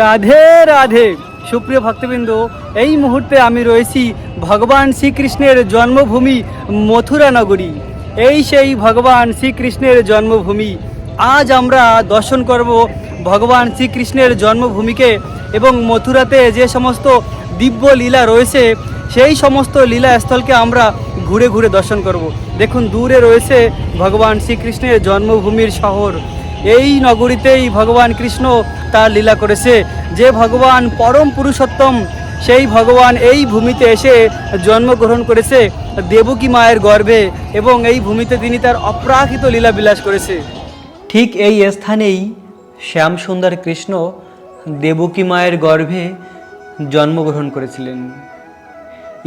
রাধে রাধে। সুপ্রিয় ভক্তবৃন্দ, এই মুহূর্তে আমি রয়েছি ভগবান শ্রীকৃষ্ণের জন্মভূমি মথুরা নগরী। এই সেই ভগবান শ্রীকৃষ্ণের জন্মভূমি। আজ আমরা দর্শন করব ভগবান শ্রীকৃষ্ণের জন্মভূমিকে এবং মথুরাতে যে সমস্ত দিব্য লীলা রয়েছে সেই সমস্ত লীলাস্থলকে আমরা ঘুরে ঘুরে দর্শন করব। দেখুন, দূরে রয়েছে ভগবান শ্রীকৃষ্ণের জন্মভূমির শহর। এই নগরীতেই ভগবান কৃষ্ণ তার লীলা করেছে। যে ভগবান পরম পুরুষোত্তম, সেই ভগবান এই ভূমিতে এসে জন্মগ্রহণ করেছে দেবকী মায়ের গর্ভে, এবং এই ভূমিতে তিনি তার অপ্রাকৃত লীলা বিলাস করেছে। ঠিক এই স্থানেই শ্যামসুন্দর কৃষ্ণ দেবকী মায়ের গর্ভে জন্মগ্রহণ করেছিলেন।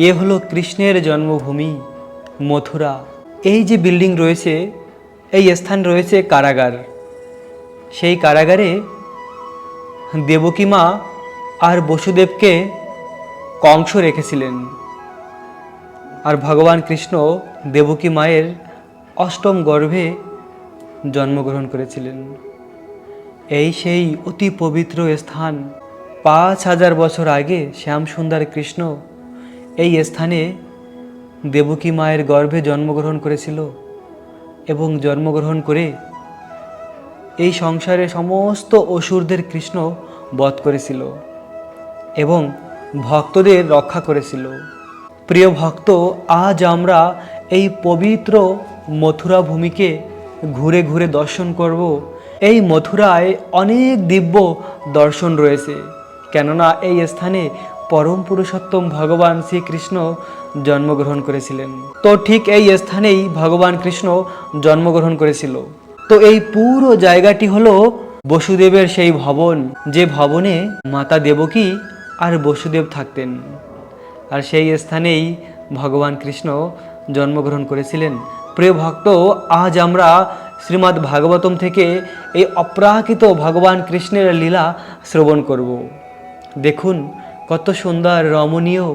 এ হলো কৃষ্ণের জন্মভূমি মথুরা। এই যে বিল্ডিং রয়েছে, এই স্থান রয়েছে কারাগার। সেই কারাগারে দেবকী মা আর বসুদেবকে কংস রেখেছিলেন, আর ভগবান কৃষ্ণ দেবকী মায়ের অষ্টম গর্ভে জন্মগ্রহণ করেছিলেন। এই সেই অতি পবিত্র স্থান। 5000 বছর আগে শ্যামসুন্দর কৃষ্ণ এই স্থানে দেবকী মায়ের গর্ভে জন্মগ্রহণ করেছিল এবং জন্মগ্রহণ করে এই সংসারে সমস্ত অসুরদের কৃষ্ণ বধ করেছিল এবং ভক্তদের রক্ষা করেছিল। প্রিয় ভক্ত, আজ আমরা এই পবিত্র মথুরা ভূমিকে ঘুরে ঘুরে দর্শন করব। এই মথুরায় অনেক দিব্য দর্শন রয়েছে, কেননা এই স্থানে পরম পুরুষোত্তম ভগবান শ্রীকৃষ্ণ জন্মগ্রহণ করেছিলেন। তো ঠিক এই স্থানেই ভগবান কৃষ্ণ জন্মগ্রহণ করেছিল। তো এই পুরো জায়গাটি হলো বসুদেবের সেই ভবন, যে ভবনে মাতা দেবকী আর বসুদেব থাকতেন, আর সেই স্থানেই ভগবান কৃষ্ণ জন্মগ্রহণ করেছিলেন। প্রিয় ভক্ত, আজ আমরা শ্রীমদ্ ভাগবতম থেকে এই অপ্রাকৃত ভগবান কৃষ্ণের লীলা শ্রবণ করব। দেখুন কত সুন্দর রমণীয়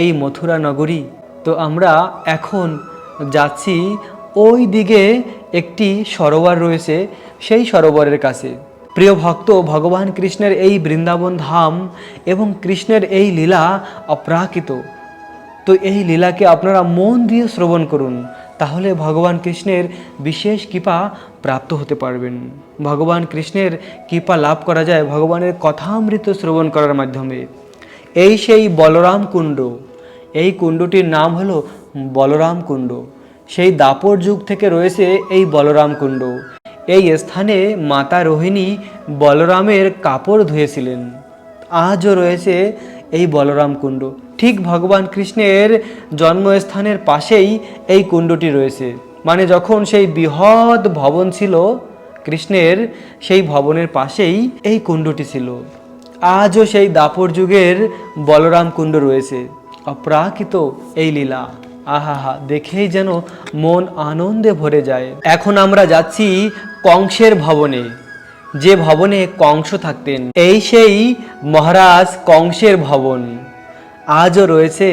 এই মথুরা নগরী। তো আমরা এখন যাচ্ছি ওই দিকে, একটি সরোবর রয়েছে, সেই সরোবরের কাছে। প্রিয় ভক্ত, ভগবান কৃষ্ণের এই বৃন্দাবন ধাম এবং কৃষ্ণের এই লীলা অপ্রাকৃত। তো এই লীলাকে আপনারা মন দিয়ে শ্রবণ করুন, তাহলে ভগবান কৃষ্ণের বিশেষ কৃপা প্রাপ্ত হতে পারবেন। ভগবান কৃষ্ণের কৃপা লাভ করা যায় ভগবানের কথামৃত শ্রবণ করার মাধ্যমে। এই সেই বলরাম কুণ্ড। এই কুণ্ডটির নাম হলো বলরাম কুণ্ড। সেই দাপর যুগ থেকে রয়েছে এই বলরাম কুণ্ড। এই স্থানে মাতা রোহিণী বলরামের কাপড় ধুয়েছিলেন। আজও রয়েছে এই বলরাম কুণ্ড। ঠিক ভগবান কৃষ্ণের জন্মস্থানের পাশেই এই কুণ্ডটি রয়েছে। মানে যখন সেই বৃহৎ ভবন ছিল কৃষ্ণের, সেই ভবনের পাশেই এই কুণ্ডটি ছিল। আজও সেই দাপর যুগের বলরাম কুণ্ড রয়েছে। অপ্রাকৃত এই লীলা, আহা, দেখেই যেন মন আনন্দে ভরে যায়। এখন আমরা যাচ্ছি কংসের ভবনে, যে ভবনে কংস থাকতেন। এই সেই মহারাজ কংসের ভবন। আজও রয়েছে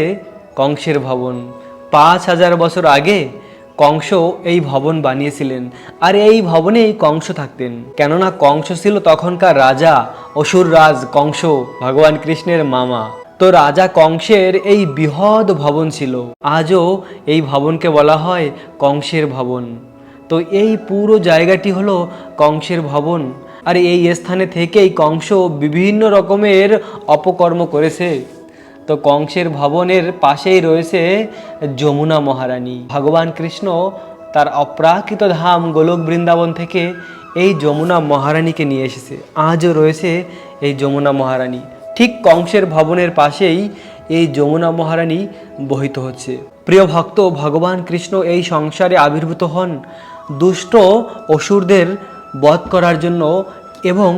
কংসের ভবন। 5000 বছর আগে কংস এই ভবন বানিয়েছিলেন, আর এই ভবনেই কংস থাকতেন। কেননা কংস ছিল তখনকার রাজা, অসুর রাজ কংস, ভগবান কৃষ্ণের মামা। তো রাজা কংসের এই বৃহৎ ভবন ছিল। আজও এই ভবনকে বলা হয় কংসের ভবন। তো এই পুরো জায়গাটি হলো কংসের ভবন, আর এই স্থানে থেকেই কংস বিভিন্ন রকমের অপকর্ম করেছে। তো কংসের ভবনের পাশেই রয়েছে যমুনা মহারানী। ভগবান কৃষ্ণ তার অপ্রাকৃত ধাম গোলক বৃন্দাবন থেকে এই যমুনা মহারানীকে নিয়ে এসেছে। আজও রয়েছে এই যমুনা মহারানী। ঠিক কংসের ভবনের পাশেই এই যমুনা মহারানী বহিত হচ্ছে। প্রিয় ভক্ত, ভগবান কৃষ্ণ এই সংসারে আবির্ভূত হন দুষ্ট অসুরদের বধ করার জন্য এবং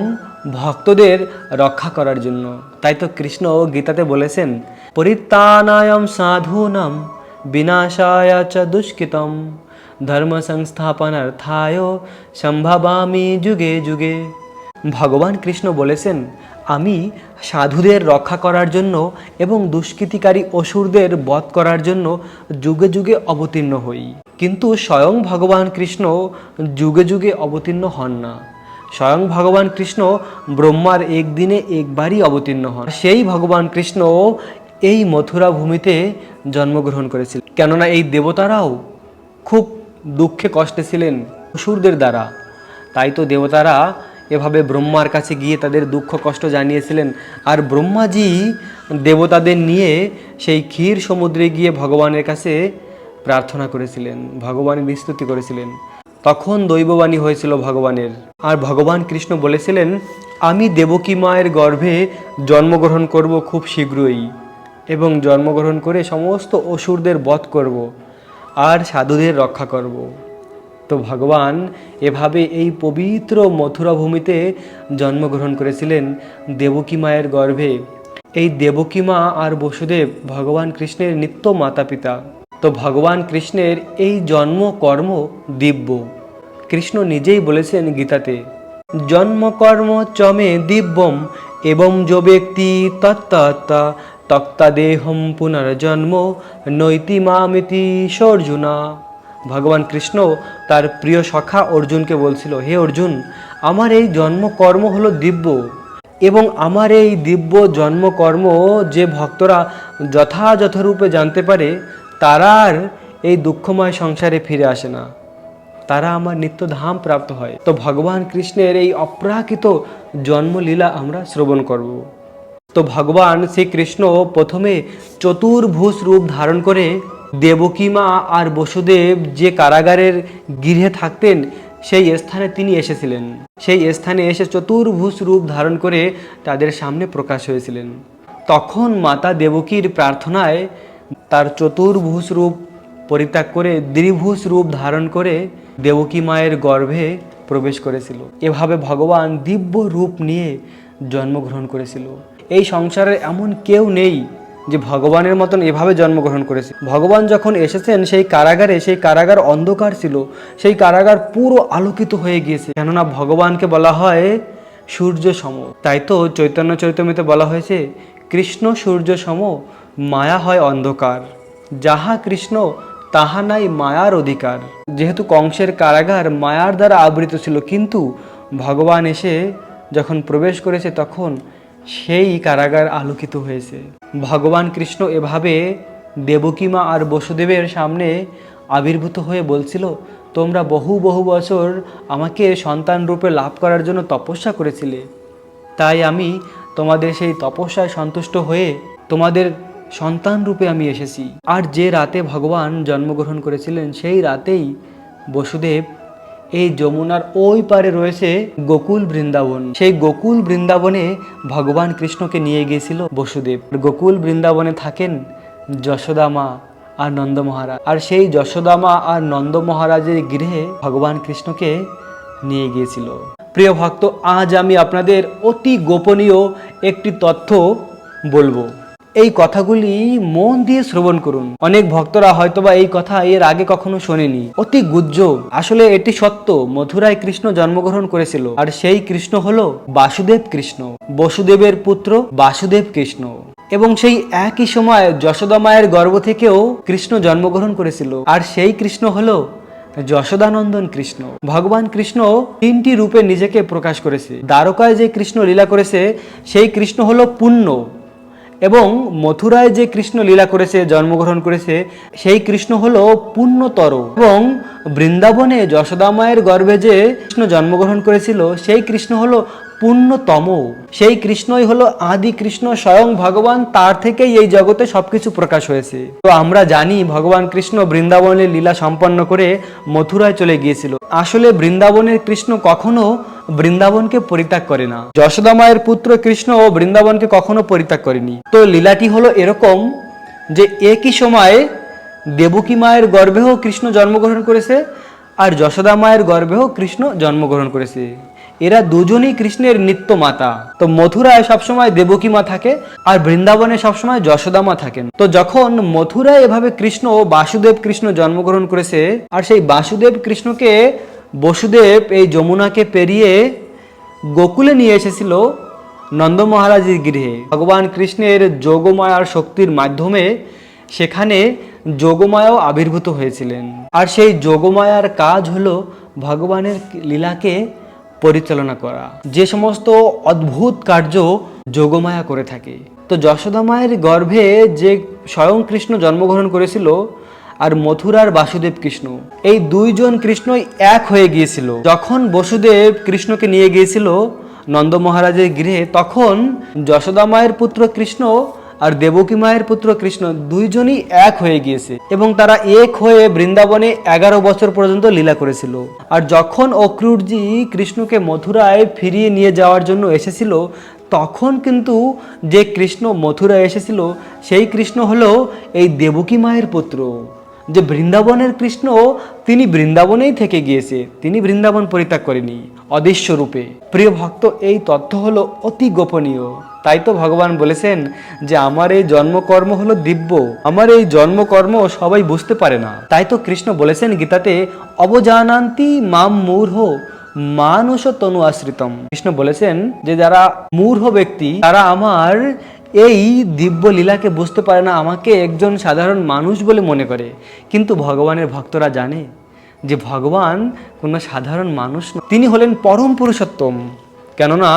ভক্তদের রক্ষা করার জন্য। তাই তো কৃষ্ণ গীতাতে বলেছেন, পরিত্রাণায় সাধূনাম বিনাশায় চ দুষ্কৃতম ধর্ম সংস্থাপনার্থায় সম্ভবামি যুগে যুগে। ভগবান কৃষ্ণ বলেছেন, আমি সাধুদের রক্ষা করার জন্য এবং দুষ্কৃতিকারী অসুরদের বধ করার জন্য যুগে যুগে অবতীর্ণ হই। কিন্তু স্বয়ং ভগবান কৃষ্ণ যুগে যুগে অবতীর্ণ হন না। স্বয়ং ভগবান কৃষ্ণ ব্রহ্মার একদিনে একবারই অবতীর্ণ হন। সেই ভগবান কৃষ্ণ এই মথুরা ভূমিতে জন্মগ্রহণ করেছিলেন, কেননা এই দেবতারাও খুব দুঃখে কষ্টে ছিলেন অসুরদের দ্বারা। তাই তো দেবতারা এভাবে ব্রহ্মার কাছে গিয়ে তাদের দুঃখ কষ্ট জানিয়েছিলেন। আর ব্রহ্মাজি দেবতাদের নিয়ে সেই ক্ষীর সমুদ্রে গিয়ে ভগবানের কাছে প্রার্থনা করেছিলেন, ভগবানের স্তুতি করেছিলেন। তখন দৈববাণী হয়েছিল ভগবানের, আর ভগবান কৃষ্ণ বলেছিলেন, আমি দেবকী মায়ের গর্ভে জন্মগ্রহণ করব খুব শীঘ্রই, এবং জন্মগ্রহণ করে সমস্ত অসুরদের বধ করব আর সাধুদের রক্ষা করব। তো ভগবান এভাবে এই পবিত্র মথুরা ভূমিতে জন্মগ্রহণ করেছিলেন দেবকী মায়ের গর্ভে। এই দেবকী মা আর বসুদেব ভগবান কৃষ্ণের নিত্য মাতা পিতা। তো ভগবান কৃষ্ণের এই জন্ম কর্ম দিব্য। কৃষ্ণ নিজেই বলেছেন গীতাতে, জন্মকর্ম চমে দিব্যম এবং যো ব্যক্তি তত্ত্বা তক্তাদেহম পুনর্জন্ম নৈতি মামিতি সর্জুনা। ভগবান কৃষ্ণ তার প্রিয় সখা অর্জুনকে বলছিল, হে অর্জুন, আমার এই জন্মকর্ম হলো দিব্য, এবং আমার এই দিব্য জন্মকর্ম যে ভক্তরা যথাযথ রূপে জানতে পারে তারা আর এই দুঃখময় সংসারে ফিরে আসে না, তারা আমার নিত্য ধাম প্রাপ্ত হয়। তো ভগবান কৃষ্ণের এই অপ্রাকৃত জন্মলীলা আমরা শ্রবণ করব। তো ভগবান শ্রীকৃষ্ণ প্রথমে চতুর্ভুজ রূপ ধারণ করে দেবকী মা আর বসুদেব যে কারাগারের গৃহে থাকতেন সেই স্থানে তিনি এসেছিলেন। সেই স্থানে এসে চতুর্ভুজ রূপ ধারণ করে তাদের সামনে প্রকাশ হয়েছিলেন। তখন মাতা দেবকীর প্রার্থনায় তার চতুর্ভুজ রূপ পরিত্যাগ করে দ্বিভুজ রূপ ধারণ করে দেবকী মায়ের গর্ভে প্রবেশ করেছিল। এভাবে ভগবান দিব্য রূপ নিয়ে জন্মগ্রহণ করেছিল। এই সংসারে এমন কেউ নেই যে ভগবানের মতন এভাবে জন্মগ্রহণ করেছে। ভগবান যখন এসেছেন সেই কারাগারে, সেই কারাগার অন্ধকার ছিল, সেই কারাগার পুরো আলোকিত হয়ে গিয়েছে, কেননা ভগবানকে বলা হয় সূর্য সম। তাই তো চৈতন্য চরিতামৃতে বলা হয়েছে, কৃষ্ণ সূর্য সম, মায়া হয় অন্ধকার, যাহা কৃষ্ণ তাহা নাই মায়ার অধিকার। যেহেতু কংসের কারাগার মায়ার দ্বারা আবৃত ছিল, কিন্তু ভগবান এসে যখন প্রবেশ করেছে তখন সেই কারাগার আলোকিত হয়েছে। ভগবান কৃষ্ণ এভাবে দেবকী মা আর বসুদেবের সামনে আবির্ভূত হয়ে বলছিল, তোমরা বহু বহু বছর আমাকে সন্তান রূপে লাভ করার জন্য তপস্যা করেছিলে, তাই আমি তোমাদের সেই তপস্যায় সন্তুষ্ট হয়ে তোমাদের সন্তান রূপে আমি এসেছি। আর যে রাতে ভগবান জন্মগ্রহণ করেছিলেন সেই রাতেই বসুদেব এই যমুনার ওই পারে রয়েছে গোকুল বৃন্দাবন, সেই গোকুল বৃন্দাবনে ভগবান কৃষ্ণকে নিয়ে গিয়েছিল বসুদেব। গোকুল বৃন্দাবনে থাকেন যশোদা মা আর নন্দ মহারাজ, আর সেই যশোদা মা আর নন্দ মহারাজের গৃহে ভগবান কৃষ্ণকে নিয়ে গিয়েছিল। প্রিয় ভক্ত, আজ আমি আপনাদের অতি গোপনীয় একটি তথ্য বলবো। এই কথাগুলি মন দিয়ে শ্রবণ করুন। অনেক ভক্তরা হয়তোবা এই কথা এর আগে কখনো শোনেনি। অতি গুজব, আসলে এটি সত্য। মথুরায় কৃষ্ণ জন্মগ্রহণ করেছিল, আর সেই কৃষ্ণ হলো বাসুদেব কৃষ্ণ, বসুদেবের পুত্র বাসুদেব কৃষ্ণ। এবং সেই একই সময় যশোদা মায়ের গর্ভ থেকেও কৃষ্ণ জন্মগ্রহণ করেছিল, আর সেই কৃষ্ণ হলো যশোদানন্দন কৃষ্ণ। ভগবান কৃষ্ণ তিনটি রূপে নিজেকে প্রকাশ করেছে। দ্বারকায় যে কৃষ্ণ লীলা করেছে সেই কৃষ্ণ হলো পূর্ণ, এবং মথুরায় যে কৃষ্ণ লীলা করেছে, জন্মগ্রহণ করেছে, সেই কৃষ্ণ হলো পূর্ণতর। এবং বৃন্দাবনে যশোদা মায়ের গর্ভে যে কৃষ্ণ জন্মগ্রহণ করেছিল সেই কৃষ্ণ হলো পূর্ণতম। সেই কৃষ্ণই হলো আদি কৃষ্ণ, স্বয়ং ভগবান, তার থেকেই এই জগতে সবকিছু প্রকাশ হয়েছে। তো আমরা জানি ভগবান কৃষ্ণ বৃন্দাবনের লীলা সম্পন্ন করে মথুরায় চলে গিয়েছিল। আসলে বৃন্দাবনের কৃষ্ণ কখনো বৃন্দাবনকে পরিত্যাগ করে না। যশোদা মায়ের পুত্র কৃষ্ণ ও বৃন্দাবনকে কখনো পরিত্যাগ করেনি। তো লীলাটি হলো এরকম যে একই সময়ে দেবকী মায়ের গর্ভেও কৃষ্ণ জন্মগ্রহণ করেছে, আর যশোদা মায়ের গর্ভেও কৃষ্ণ জন্মগ্রহণ করেছে। এরা দুজনই কৃষ্ণের নিত্য মাতা। তো মথুরায় সবসময় দেবকী মা থাকে, আর বৃন্দাবনে সবসময় যশোদা মা থাকেন। তো যখন মথুরায় এভাবে কৃষ্ণ ও বাসুদেব কৃষ্ণ জন্মগ্রহণ করেছে, আর সেই বাসুদেব কৃষ্ণকে বসুদেব এই যমুনাকে পেরিয়ে গোকুলে নিয়ে এসেছিল নন্দ মহারাজের গৃহে। ভগবান কৃষ্ণের যোগমায়ার শক্তির মাধ্যমে সেখানে যোগমায়াও আবির্ভূত হয়েছিলেন। আর সেই যোগমায়ার কাজ হলো ভগবানের লীলাকে পরিচালনা করা, যে সমস্ত অদ্ভুত কার্য যোগমায়া করে থাকে। তো যশোদা মায়ের গর্ভে যে স্বয়ং কৃষ্ণ জন্মগ্রহণ করেছিল আর মথুরার বাসুদেব কৃষ্ণ, এই দুইজন কৃষ্ণই এক হয়ে গিয়েছিল। যখন বসুদেব কৃষ্ণকে নিয়ে গিয়েছিল নন্দ মহারাজের গৃহে, তখন যশোদা মায়ের পুত্র কৃষ্ণ আর দেবকী মায়ের পুত্র কৃষ্ণ দুইজনই এক হয়ে গিয়েছে এবং তারা এক হয়ে বৃন্দাবনে 11 বছর পর্যন্ত লীলা করেছিল। আর যখন অক্রূরজি কৃষ্ণকে মথুরায় ফিরিয়ে নিয়ে যাওয়ার জন্য এসেছিল, তখন কিন্তু যে কৃষ্ণ মথুরায় এসেছিল সেই কৃষ্ণ হলো এই দেবকী মায়ের পুত্র। যে বৃন্দাবনের কৃষ্ণ, তিনি বৃন্দাবনেই থেকে গিয়েছে, তিনি বৃন্দাবন পরিত্যাগ করেনি অদৃশ্য রূপে। প্রিয় ভক্ত, এই তথ্য হলো অতি গোপনীয়। তাই তো ভগবান বলেছেন যে আমার এই জন্মকর্ম হলো দিব্য, আমার এই জন্মকর্ম সবাই বুঝতে পারে না। তাই তো কৃষ্ণ বলেছেন গীতাতে, অবজানান্তি মাম মূঢ় মানুষ তনু আশ্রিতম। কৃষ্ণ বলেছেন যে যারা মূঢ় ব্যক্তি, তারা আমার এই দিব্য লীলাকে বুঝতে পারে না, আমাকে একজন সাধারণ মানুষ বলে মনে করে। কিন্তু ভগবানের ভক্তরা জানে যে ভগবান কোনো সাধারণ মানুষ নয়, তিনি হলেন পরম পুরুষোত্তম। কেননা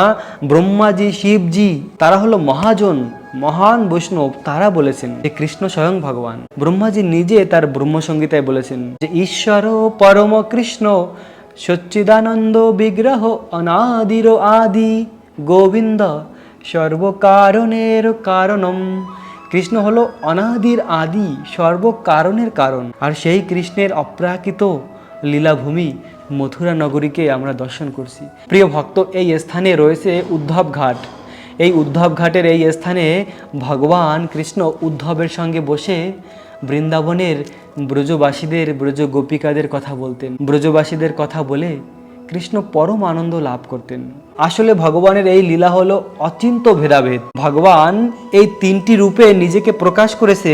ব্রহ্মাজি, শিবজি, তারা হলো মহাজন, মহান বৈষ্ণব। তারা বলেছেন যে কৃষ্ণ স্বয়ং ভগবান। ব্রহ্মাজি নিজে তার ব্রহ্মসংগীতায় বলেছেন যে ঈশ্বর পরম কৃষ্ণ সচ্চিদানন্দ বিগ্রহ অনাদির আদি গোবিন্দ সর্বকারণের কারণম। কৃষ্ণ হলো অনাদির আদি, সর্বকারণের কারণ। আর সেই কৃষ্ণের অপ্রাকৃত লীলাভূমি মথুরা নগরীকে আমরা দর্শন করছি। প্রিয় ভক্ত, এই স্থানে রয়েছে উদ্ধব ঘাট। এই উদ্ধব ঘাটের এই স্থানে ভগবান কৃষ্ণ উদ্ধবের সঙ্গে বসে বৃন্দাবনের ব্রজবাসীদের, ব্রজ গোপিকাদের কথা বলতেন। ব্রজবাসীদের কথা বলে কৃষ্ণ পরম আনন্দ লাভ করতেন। আসলে ভগবানের এই লীলা হলো অচিন্ত ভেদাভেদ। ভগবান এই তিনটি রূপে নিজেকে প্রকাশ করেছে: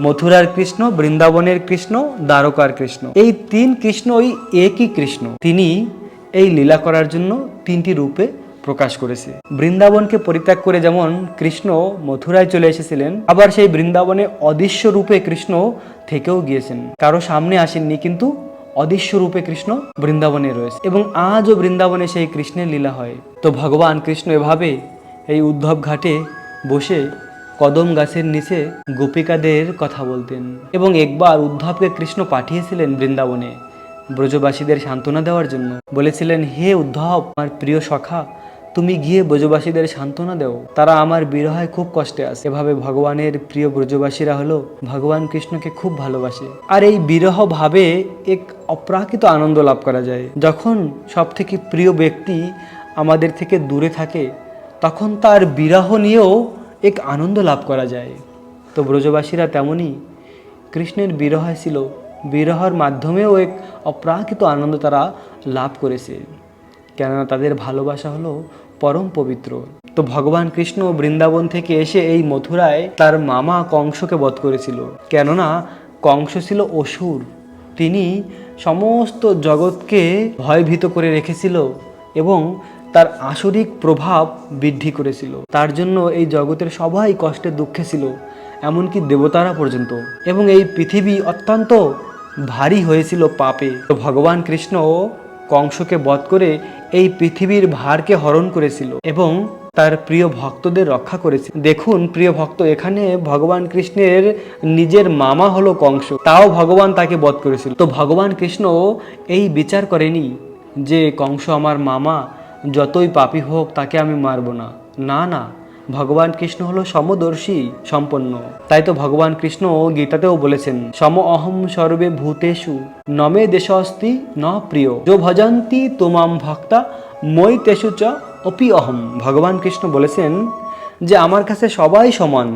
মথুরার কৃষ্ণ, বৃন্দাবনের কৃষ্ণ, দ্বারকার কৃষ্ণ। এই তিন কৃষ্ণই একই কৃষ্ণ। তিনি এই লীলা করার জন্য তিনটি রূপে প্রকাশ করেছে। বৃন্দাবনকে পরিত্যাগ করে যেমন কৃষ্ণ মথুরায় চলে এসেছিলেন, আবার সেই বৃন্দাবনে অদৃশ্য রূপে কৃষ্ণ থেকেও গিয়েছেন। কারো সামনে আসেননি, কিন্তু অদৃশ্য রূপে কৃষ্ণ বৃন্দাবনে রয়েছে এবং আজও বৃন্দাবনে সেই কৃষ্ণের লীলা হয়। তো ভগবান কৃষ্ণ এভাবে এই উদ্ধব ঘাটে বসে কদম গাছের নিচে গোপিকাদের কথা বলতেন। এবং একবার উদ্ধবকে কৃষ্ণ পাঠিয়েছিলেন বৃন্দাবনে ব্রজবাসীদের সান্ত্বনা দেওয়ার জন্য। বলেছিলেন, হে উদ্ধব, আমার প্রিয় সখা, তুমি গিয়ে ব্রজবাসীদের সান্ত্বনা দাও, তারা আমার বিরহে খুব কষ্টে আছে। এভাবে ভগবানের প্রিয় ব্রজবাসীরা হলো ভগবান কৃষ্ণকে খুব ভালোবাসে। আর এই বিরহ ভাবে এক অপ্রাকৃত আনন্দ লাভ করা যায়। যখন সব থেকে প্রিয় ব্যক্তি আমাদের থেকে দূরে থাকে, তখন তার বিরহ নিয়েও এক আনন্দ লাভ করা যায়। তো ব্রজবাসীরা তেমনই কৃষ্ণের বিরহে ছিল, বিরহের মাধ্যমেও এক অপ্রাকৃত আনন্দ তারা লাভ করেছে, কেননা তাদের ভালোবাসা হলো পরম পবিত্র। তো ভগবান কৃষ্ণ বৃন্দাবন থেকে এসে এই মথুরায় তার মামা কংসকে বধ করেছিল। কেননা কংস ছিল অসুর, তিনি সমস্ত জগৎকে ভয়ভীত করে রেখেছিল এবং তার আসরিক প্রভাব বৃদ্ধি করেছিল। তার জন্য এই জগতের সবাই কষ্টে দুঃখে ছিল, এমনকি দেবতারা পর্যন্ত। এবং এই পৃথিবী অত্যন্ত ভারী হয়েছিল পাপে। তো ভগবান কৃষ্ণ কংসকে বধ করে এই পৃথিবীর ভারকে হরণ করেছিল এবং তার প্রিয় ভক্তদের রক্ষা করেছিল। দেখুন প্রিয় ভক্ত, এখানে ভগবান কৃষ্ণের নিজের মামা হলো কংস, তাও ভগবান তাকে বধ করেছিল। তো ভগবান কৃষ্ণ এই বিচার করেনি যে কংস আমার মামা, যতই পাপী হোক তাকে আমি মারব না। না না, ভগবান কৃষ্ণ হলো সমদর্শী সম্পন্ন। তাই তো ভগবান কৃষ্ণ গীতাতেও বলেছেন, সম অহম সর্বে ভূতেষু নমে দেশস্তি ন প্রিয় যো ভজন্তি তোমাম ভক্তা মই তেষু চ অপি অহম। ভগবান কৃষ্ণ বলেছেন যে আমার কাছে সবাই সমান,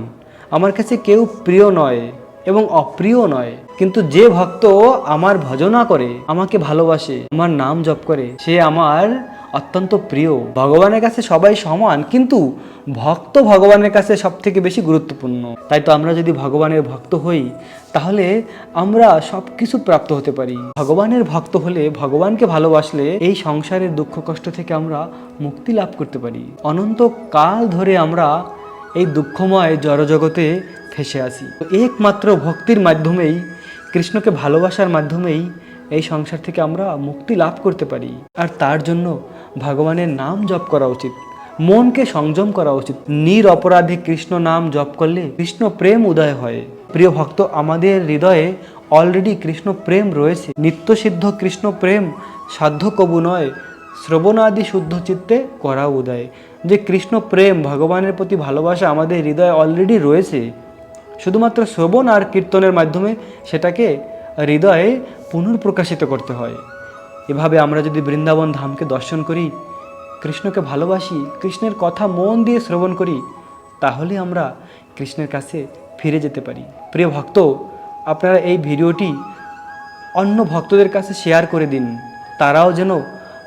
আমার কাছে কেউ প্রিয় নয় এবং অপ্রিয় নয়, কিন্তু যে ভক্ত আমার ভজনা করে, আমাকে ভালোবাসে, আমার নাম জপ করে, সে আমার অত্যন্ত প্রিয়। ভগবানের কাছে সবাই সমান, কিন্তু ভক্ত ভগবানের কাছে সব থেকে বেশি গুরুত্বপূর্ণ। তাই তো আমরা যদি ভগবানের ভক্ত হই, তাহলে আমরা সব কিছু প্রাপ্ত হতে পারি। ভগবানের ভক্ত হলে, ভগবানকে ভালোবাসলে এই সংসারের দুঃখ কষ্ট থেকে আমরা মুক্তি লাভ করতে পারি। অনন্তকাল ধরে আমরা এই দুঃখময় জড়জগতে ফেসে আসি। একমাত্র ভক্তির মাধ্যমেই, কৃষ্ণকে ভালোবাসার মাধ্যমেই এই সংসার থেকে আমরা মুক্তি লাভ করতে পারি। আর তার জন্য ভগবানের নাম জপ করা উচিত, মনকে সংযম করা উচিত। নিরপরাধী কৃষ্ণ নাম জপ করলে কৃষ্ণ প্রেম উদয় হয়। প্রিয় ভক্ত, আমাদের হৃদয়ে অলরেডি কৃষ্ণ প্রেম রয়েছে। নিত্যসিদ্ধ কৃষ্ণ প্রেম সাধ্য কবু নয়, শ্রবণাদি শুদ্ধ চিত্তে করা উদয়। যে কৃষ্ণ প্রেম, ভগবানের প্রতি ভালোবাসা আমাদের হৃদয়ে অলরেডি রয়েছে, শুধুমাত্র শ্রবণ আর কীর্তনের মাধ্যমে সেটাকে হৃদয়ে পুনর্প্রকাশিত করতে হয়। এভাবে আমরা যদি বৃন্দাবন ধামকে দর্শন করি, কৃষ্ণকে ভালোবাসি, কৃষ্ণের কথা মন দিয়ে শ্রবণ করি, তাহলে আমরা কৃষ্ণের কাছে ফিরে যেতে পারি। প্রিয় ভক্ত, আপনারা এই ভিডিওটি অন্য ভক্তদের কাছে শেয়ার করে দিন, তারাও যেন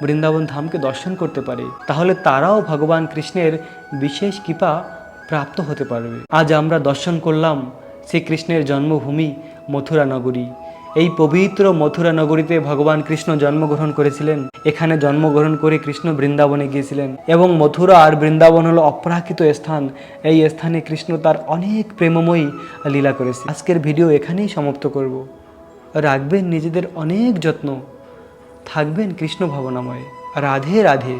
বৃন্দাবন ধামকে দর্শন করতে পারে, তাহলে তারাও ভগবান কৃষ্ণের বিশেষ কৃপা প্রাপ্ত হতে পারবে। আজ আমরা দর্শন করলাম শ্রীকৃষ্ণের জন্মভূমি মথুরা নগরী। এই পবিত্র মথুরা নগরীতে ভগবান কৃষ্ণ জন্মগ্রহণ করেছিলেন। এখানে জন্মগ্রহণ করে কৃষ্ণ বৃন্দাবনে গিয়েছিলেন এবং মথুরা আর বৃন্দাবন হলো অপ্রাকৃত স্থান। এই স্থানে কৃষ্ণ তার অনেক প্রেমময়ী লীলা করেছে। আজকের ভিডিও এখানেই সমাপ্ত করব। রাখবেন নিজেদের অনেক যত্ন, থাকবেন কৃষ্ণ ভাবনাময়। রাধে রাধে।